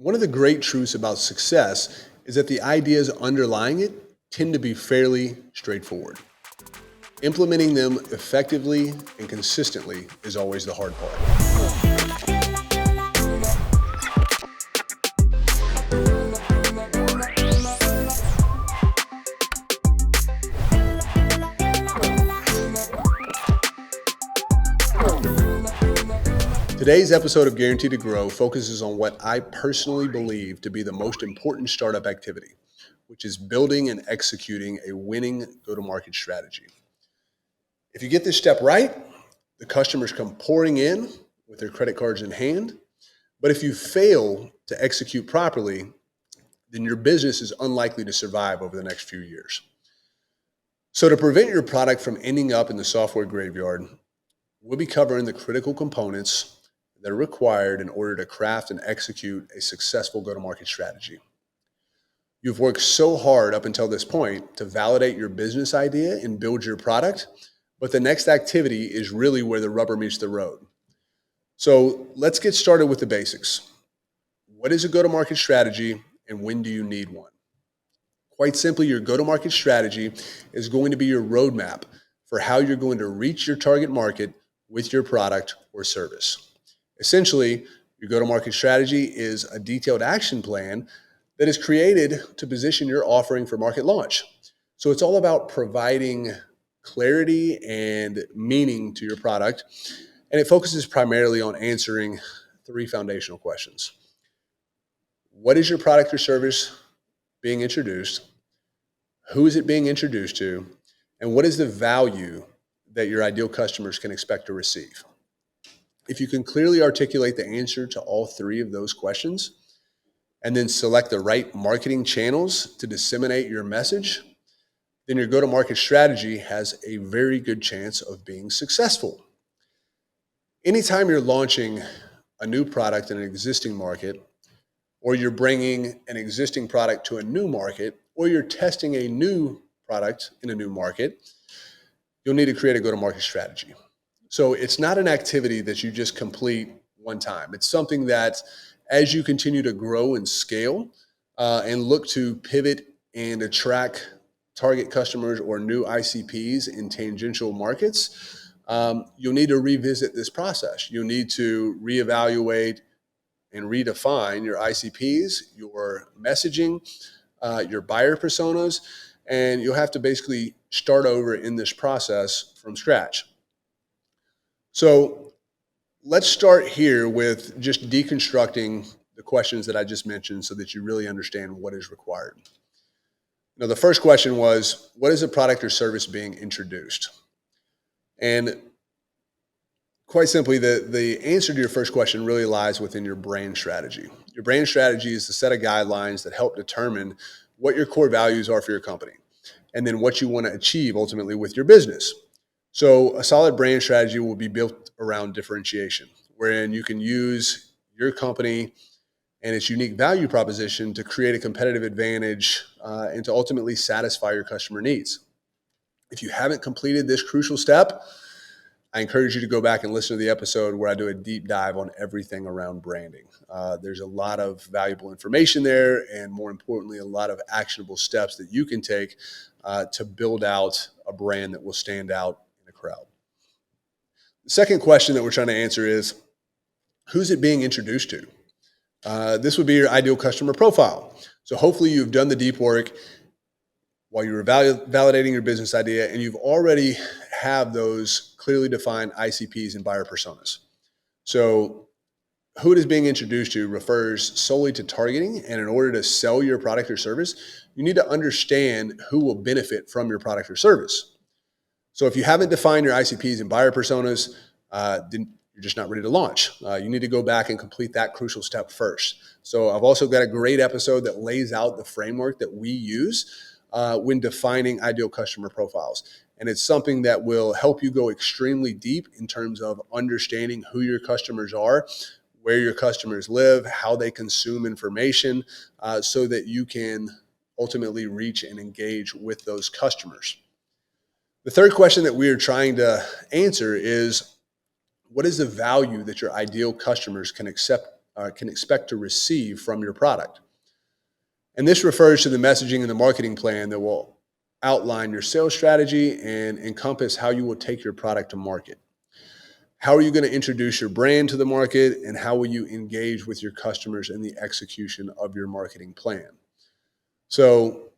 One of the great truths about success is that the ideas underlying it tend to be fairly straightforward. Implementing them effectively and consistently is always the hard part. Today's episode of Guaranteed to Grow focuses on what I personally believe to be the most important startup activity, which is building and executing a winning go-to-market strategy. If you get this step right, the customers come pouring in with their credit cards in hand. But if you fail to execute properly, then your business is unlikely to survive over the next few years. So to prevent your product from ending up in the software graveyard, we'll be covering the critical components that are required in order to craft and execute a successful go-to-market strategy. You've worked so hard up until this point to validate your business idea and build your product, but the next activity is really where the rubber meets the road. So let's get started with the basics. What is a go-to-market strategy and when do you need one? Quite simply, your go-to-market strategy is going to be your roadmap for how you're going to reach your target market with your product or service. Essentially, your go-to-market strategy is a detailed action plan that is created to position your offering for market launch. So it's all about providing clarity and meaning to your product, and it focuses primarily on answering three foundational questions. What is your product or service being introduced? Who is it being introduced to? And what is the value that your ideal customers can expect to receive? If you can clearly articulate the answer to all three of those questions, and then select the right marketing channels to disseminate your message, then your go-to-market strategy has a very good chance of being successful. Anytime you're launching a new product in an existing market, or you're bringing an existing product to a new market, or you're testing a new product in a new market, you'll need to create a go-to-market strategy. So it's not an activity that you just complete one time. It's something that as you continue to grow and scale and look to pivot and attract target customers or new ICPs in tangential markets, you'll need to revisit this process. You'll need to reevaluate and redefine your ICPs, your messaging, your buyer personas, and you'll have to basically start over in this process from scratch. So let's start here with just deconstructing the questions that I just mentioned so that you really understand what is required. Now, the first question was, what is a product or service being introduced? And quite simply, the answer to your first question really lies within your brand strategy. Your brand strategy is the set of guidelines that help determine what your core values are for your company, and then what you want to achieve ultimately with your business. So a solid brand strategy will be built around differentiation, wherein you can use your company and its unique value proposition to create a competitive advantage and to ultimately satisfy your customer needs. If you haven't completed this crucial step, I encourage you to go back and listen to the episode where I do a deep dive on everything around branding. There's a lot of valuable information there, and more importantly, a lot of actionable steps that you can take to build out a brand that will stand out in a crowd. The second question that we're trying to answer is, who's it being introduced to? This would be your ideal customer profile. So hopefully you've done the deep work while you were validating your business idea, and you've already have those clearly defined ICPs and buyer personas. So who it is being introduced to refers solely to targeting, and in order to sell your product or service, you need to understand who will benefit from your product or service. So if you haven't defined your ICPs and buyer personas, then you're just not ready to launch. You need to go back and complete that crucial step first. So I've also got a great episode that lays out the framework that we use when defining ideal customer profiles. And it's something that will help you go extremely deep in terms of understanding who your customers are, where your customers live, how they consume information, so that you can ultimately reach and engage with those customers. The third question that we are trying to answer is, what is the value that your ideal customers can can expect to receive from your product. And this refers to the messaging and the marketing plan that will outline your sales strategy and encompass how you will take your product to market. How are you going to introduce your brand to the market, and how will you engage with your customers in the execution of your marketing plan? So,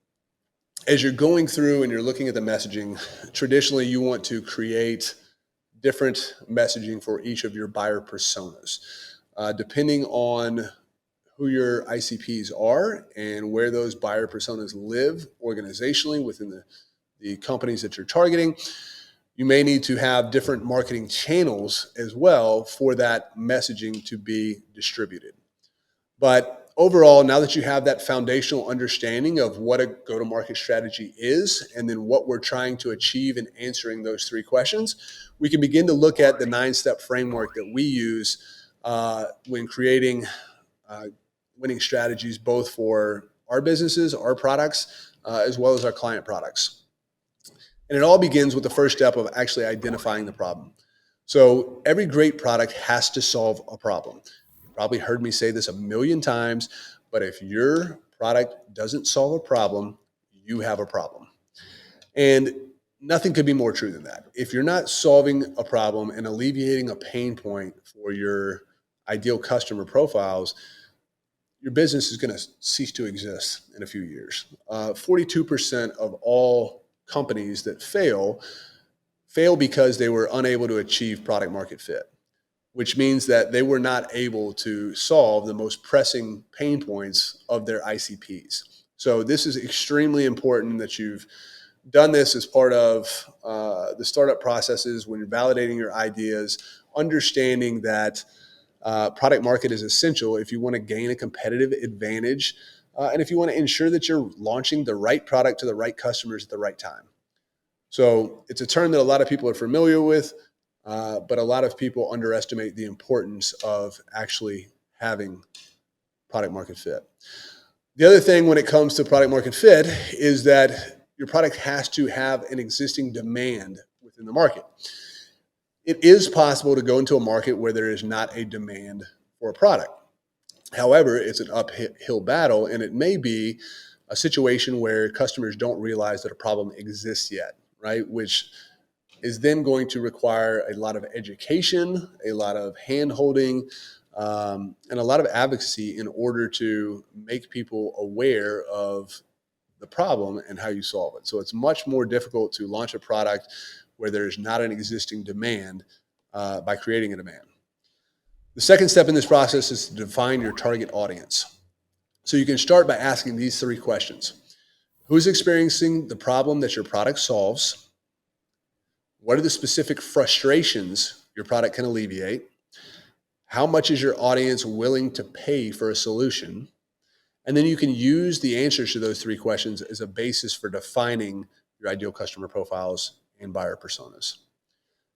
as you're going through and you're looking at the messaging, traditionally you want to create different messaging for each of your buyer personas. Depending on who your ICPs are and where those buyer personas live organizationally within the companies that you're targeting, you may need to have different marketing channels as well for that messaging to be distributed. But overall, now that you have that foundational understanding of what a go-to-market strategy is, and then what we're trying to achieve in answering those three questions, we can begin to look at the 9-step framework that we use when creating winning strategies, both for our businesses, our products, as well as our client products. And it all begins with the first step of actually identifying the problem. So every great product has to solve a problem. You've probably heard me say this a million times, but if your product doesn't solve a problem, you have a problem. And nothing could be more true than that. If you're not solving a problem and alleviating a pain point for your ideal customer profiles, your business is going to cease to exist in a few years. 42% of all companies that fail because they were unable to achieve product market fit, which means that they were not able to solve the most pressing pain points of their ICPs. So this is extremely important that you've done this as part of the startup processes when you're validating your ideas, understanding that product market is essential if you want to gain a competitive advantage and if you want to ensure that you're launching the right product to the right customers at the right time. So it's a term that a lot of people are familiar with, but a lot of people underestimate the importance of actually having product market fit. The other thing when it comes to product market fit is that your product has to have an existing demand within the market. It is possible to go into a market where there is not a demand for a product. However, it's an uphill battle, and it may be a situation where customers don't realize that a problem exists yet, right? Which is then going to require a lot of education, a lot of hand-holding, and a lot of advocacy in order to make people aware of the problem and how you solve it. So it's much more difficult to launch a product where there's not an existing demand by creating a demand. The second step in this process is to define your target audience. So you can start by asking these three questions. Who's experiencing the problem that your product solves? What are the specific frustrations your product can alleviate? How much is your audience willing to pay for a solution? And then you can use the answers to those three questions as a basis for defining your ideal customer profiles and buyer personas.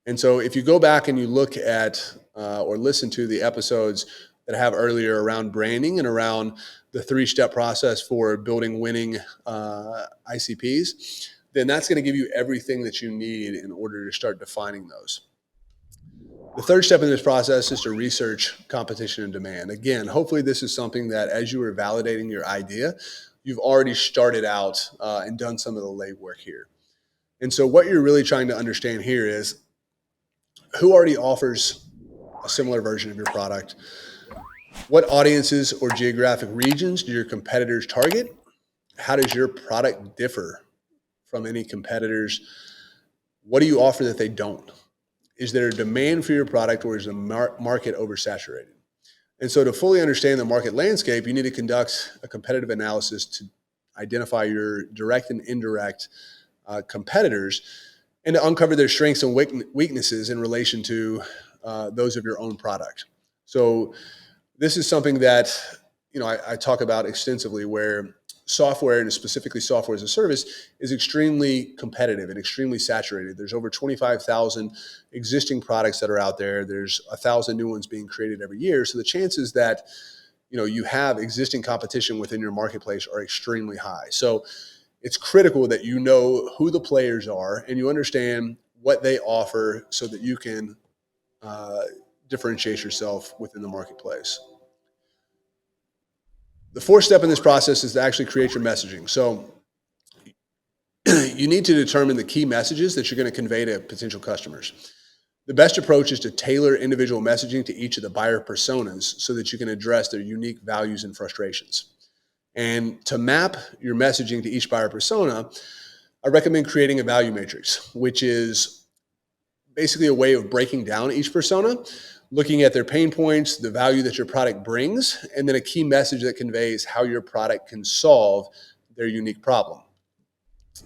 And so if you go back and you look at or listen to the episodes that I have earlier around branding and around the 3-step process for building winning ICPs, then that's going to give you everything that you need in order to start defining those. The third step in this process is to research competition and demand. Again, hopefully this is something that as you are validating your idea, you've already started out and done some of the legwork here. And so what you're really trying to understand here is who already offers a similar version of your product? What audiences or geographic regions do your competitors target? How does your product differ from any competitors? What do you offer that they don't? Is there a demand for your product, or is the market oversaturated? And so to fully understand the market landscape, you need to conduct a competitive analysis to identify your direct and indirect competitors and to uncover their strengths and weaknesses in relation to those of your own product. So this is something that I talk about extensively, where software, and specifically software as a service, is extremely competitive and extremely saturated. There's over 25,000 existing products that are out there. There's 1,000 new ones being created every year. So the chances that you have existing competition within your marketplace are extremely high. So it's critical that you know who the players are and you understand what they offer so that you can differentiate yourself within the marketplace. The fourth step in this process is to actually create your messaging. So you need to determine the key messages that you're going to convey to potential customers. The best approach is to tailor individual messaging to each of the buyer personas so that you can address their unique values and frustrations. And to map your messaging to each buyer persona, I recommend creating a value matrix, which is basically a way of breaking down each persona, looking at their pain points, the value that your product brings, and then a key message that conveys how your product can solve their unique problem.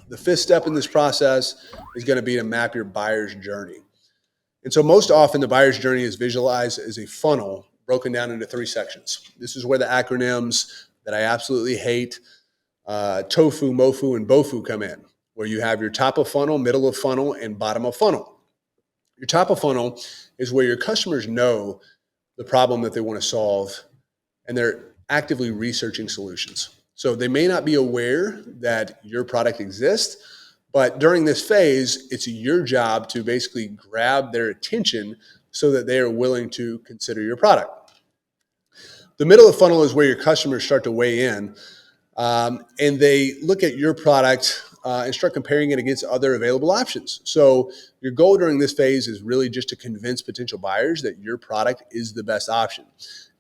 The fifth step in this process is going to be to map your buyer's journey. And so most often the buyer's journey is visualized as a funnel broken down into three sections. This is where the acronyms that I absolutely hate, TOFU, MOFU, and BOFU come in, where you have your top of funnel, middle of funnel, and bottom of funnel. Your top of funnel is where your customers know the problem that they want to solve, and they're actively researching solutions. So they may not be aware that your product exists, but during this phase, it's your job to basically grab their attention so that they are willing to consider your product. The middle of funnel is where your customers start to weigh in, and they look at your product and start comparing it against other available options. So your goal during this phase is really just to convince potential buyers that your product is the best option.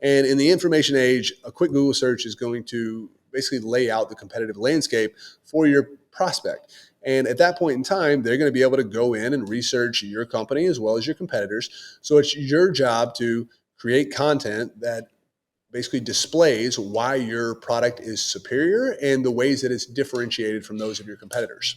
And in the information age, a quick Google search is going to basically lay out the competitive landscape for your prospect. And at that point in time, they're going to be able to go in and research your company as well as your competitors. So it's your job to create content that basically displays why your product is superior and the ways that it's differentiated from those of your competitors.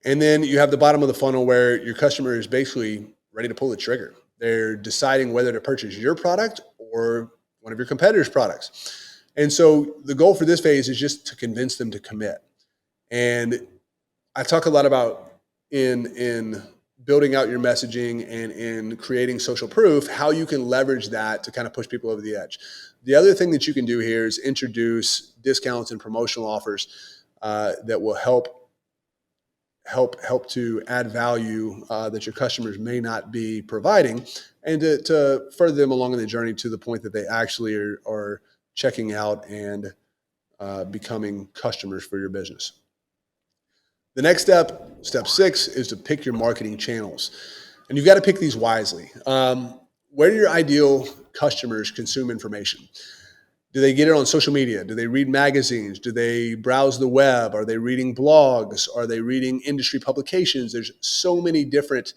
And then you have the bottom of the funnel where your customer is basically ready to pull the trigger. They're deciding whether to purchase your product or one of your competitors' products. And so the goal for this phase is just to convince them to commit. And I talk a lot about in building out your messaging and in creating social proof, how you can leverage that to kind of push people over the edge. The other thing that you can do here is introduce discounts and promotional offers that will help to add value that your customers may not be providing, and to further them along in the journey to the point that they actually are checking out and becoming customers for your business. The next step, step 6, is to pick your marketing channels. And you've got to pick these wisely. Where do your ideal customers consume information? Do they get it on social media? Do they read magazines? Do they browse the web? Are they reading blogs? Are they reading industry publications? There's so many different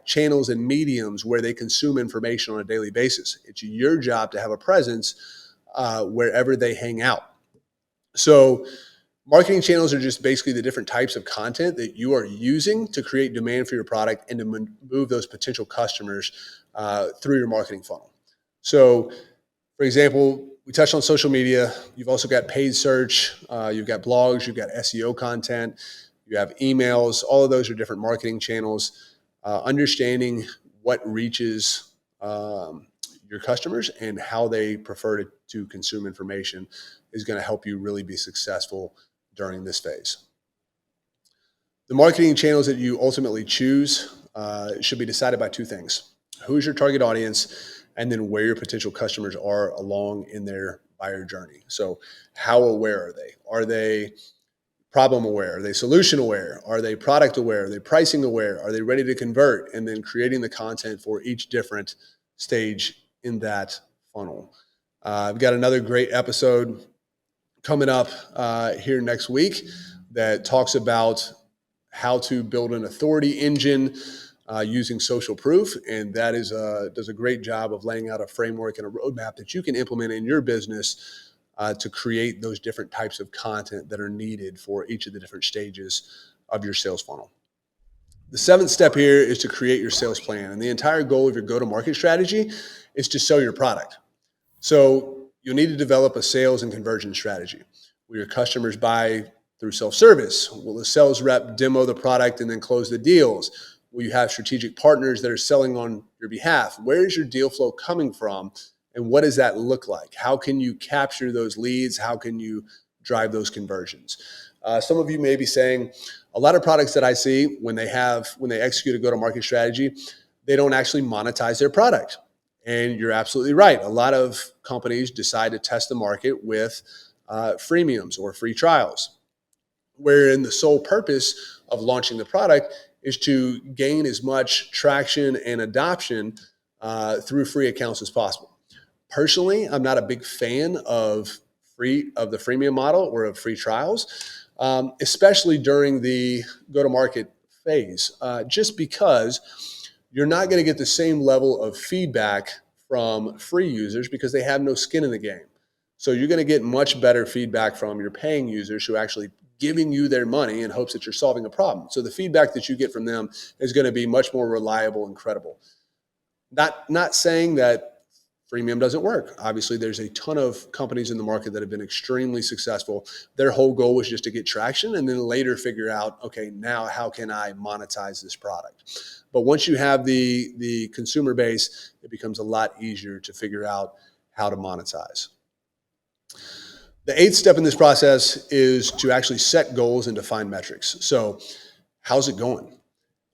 channels and mediums where they consume information on a daily basis. It's your job to have a presence wherever they hang out. So marketing channels are just basically the different types of content that you are using to create demand for your product and to move those potential customers through your marketing funnel. So, for example, we touched on social media. You've also got paid search. You've got blogs. You've got SEO content. You have emails. All of those are different marketing channels. Understanding what reaches your customers and how they prefer to consume information is going to help you really be successful during this phase. The marketing channels that you ultimately choose should be decided by two things: who's your target audience, and then where your potential customers are along in their buyer journey. So how aware are they? Are they problem aware? Are they solution aware? Are they product aware? Are they pricing aware? Are they ready to convert? And then creating the content for each different stage in that funnel. I've got another great episode coming up here next week that talks about how to build an authority engine using social proof. And that does a great job of laying out a framework and a roadmap that you can implement in your business to create those different types of content that are needed for each of the different stages of your sales funnel. The 7th step here is to create your sales plan. And the entire goal of your go-to-market strategy is to sell your product. So you'll need to develop a sales and conversion strategy. Will your customers buy through self-service? Will the sales rep demo the product and then close the deals? Will you have strategic partners that are selling on your behalf? Where is your deal flow coming from? And what does that look like? How can you capture those leads? How can you drive those conversions? Some of you may be saying, a lot of products that I see when they execute a go-to-market strategy, they don't actually monetize their product. And you're absolutely right. A lot of companies decide to test the market with freemiums or free trials, wherein the sole purpose of launching the product is to gain as much traction and adoption through free accounts as possible. Personally, I'm not a big fan of the freemium model or of free trials, especially during the go-to-market phase, just because you're not going to get the same level of feedback from free users because they have no skin in the game. So you're going to get much better feedback from your paying users who are actually giving you their money in hopes that you're solving a problem. So the feedback that you get from them is going to be much more reliable and credible. Not saying that freemium doesn't work. Obviously, there's a ton of companies in the market that have been extremely successful. Their whole goal was just to get traction and then later figure out, okay, now how can I monetize this product? But once you have the consumer base, it becomes a lot easier to figure out how to monetize. The eighth step in this process is to actually set goals and define metrics. So how's it going?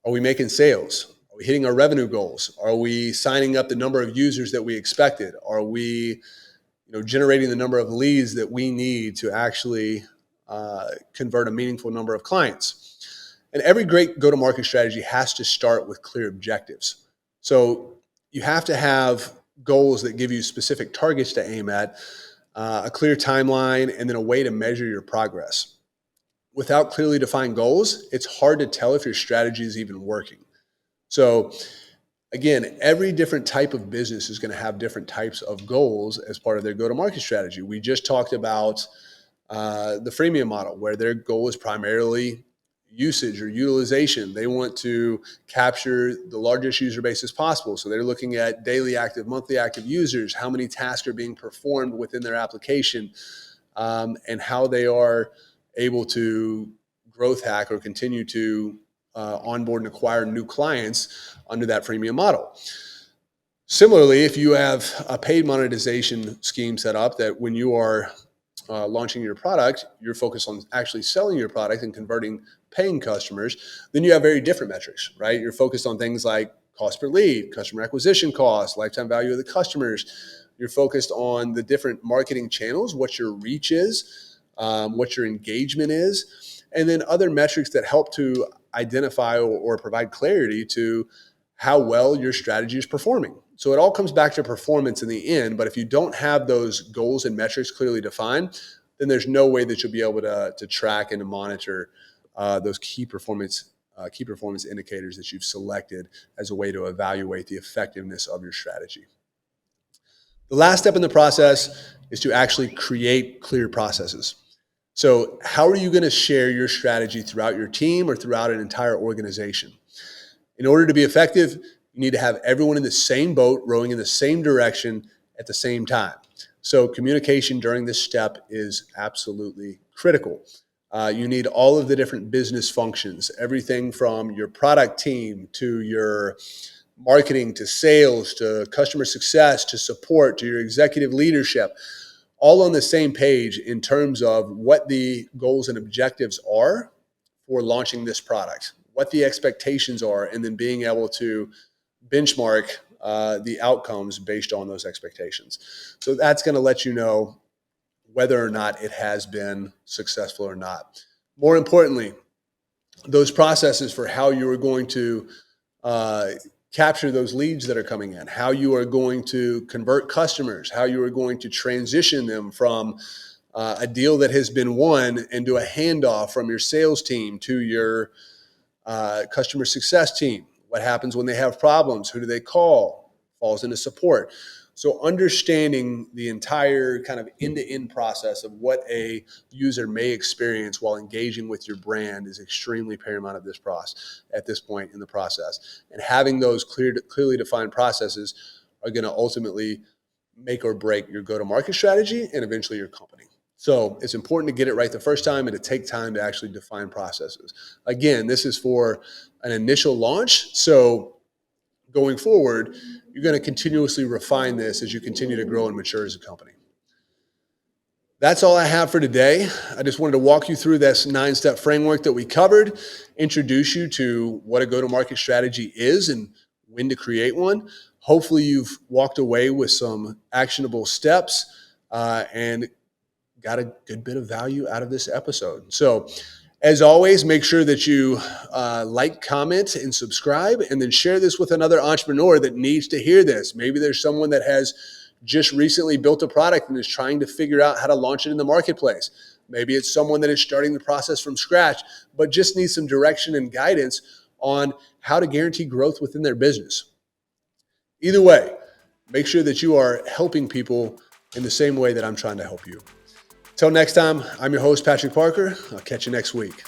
Are we making sales? Are we hitting our revenue goals? Are we signing up the number of users that we expected? Are we generating the number of leads that we need to actually convert a meaningful number of clients? And every great go-to-market strategy has to start with clear objectives. So you have to have goals that give you specific targets to aim at, a clear timeline, and then a way to measure your progress. Without clearly defined goals, it's hard to tell if your strategy is even working. So again, every different type of business is going to have different types of goals as part of their go-to-market strategy. We just talked about the freemium model, where their goal is primarily usage or utilization. They want to capture the largest user base as possible. So they're looking at daily active, monthly active users, how many tasks are being performed within their application, and how they are able to growth hack or continue to onboard and acquire new clients under that freemium model. Similarly, if you have a paid monetization scheme set up that when you are launching your product, you're focused on actually selling your product and converting paying customers, then you have very different metrics, right? You're focused on things like cost per lead, customer acquisition cost, lifetime value of the customers. You're focused on the different marketing channels, what your reach is, what your engagement is, and then other metrics that help to identify or provide clarity to how well your strategy is performing. So it all comes back to performance in the end, but if you don't have those goals and metrics clearly defined, then there's no way that you'll be able to track and to monitor those key performance indicators that you've selected as a way to evaluate the effectiveness of your strategy. The last step in the process is to actually create clear processes. So how are you going to share your strategy throughout your team or throughout an entire organization? In order to be effective, you need to have everyone in the same boat, rowing in the same direction at the same time. So communication during this step is absolutely critical. You need all of the different business functions, everything from your product team to your marketing to sales to customer success to support to your executive leadership, all on the same page in terms of what the goals and objectives are for launching this product, what the expectations are, and then being able to benchmark the outcomes based on those expectations. So that's going to let you know whether or not it has been successful or not. More importantly, those processes for how you are going to capture those leads that are coming in, how you are going to convert customers, how you are going to transition them from a deal that has been won and do a handoff from your sales team to your customer success team. What happens when they have problems? Who do they call? Falls into support. So understanding the entire kind of end-to-end process of what a user may experience while engaging with your brand is extremely paramount at this point in the process. And having those clearly defined processes are going to ultimately make or break your go-to-market strategy and eventually your company. So it's important to get it right the first time and to take time to actually define processes. Again, this is for an initial launch. So going forward, you're going to continuously refine this as you continue to grow and mature as a company. That's all I have for today. I just wanted to walk you through this 9-step framework that we covered, introduce you to what a go-to-market strategy is and when to create one. Hopefully you've walked away with some actionable steps and got a good bit of value out of this episode. So as always, make sure that you like, comment, and subscribe, and then share this with another entrepreneur that needs to hear this. Maybe there's someone that has just recently built a product and is trying to figure out how to launch it in the marketplace. Maybe it's someone that is starting the process from scratch, but just needs some direction and guidance on how to guarantee growth within their business. Either way, make sure that you are helping people in the same way that I'm trying to help you. Till next time, I'm your host, Patrick Parker. I'll catch you next week.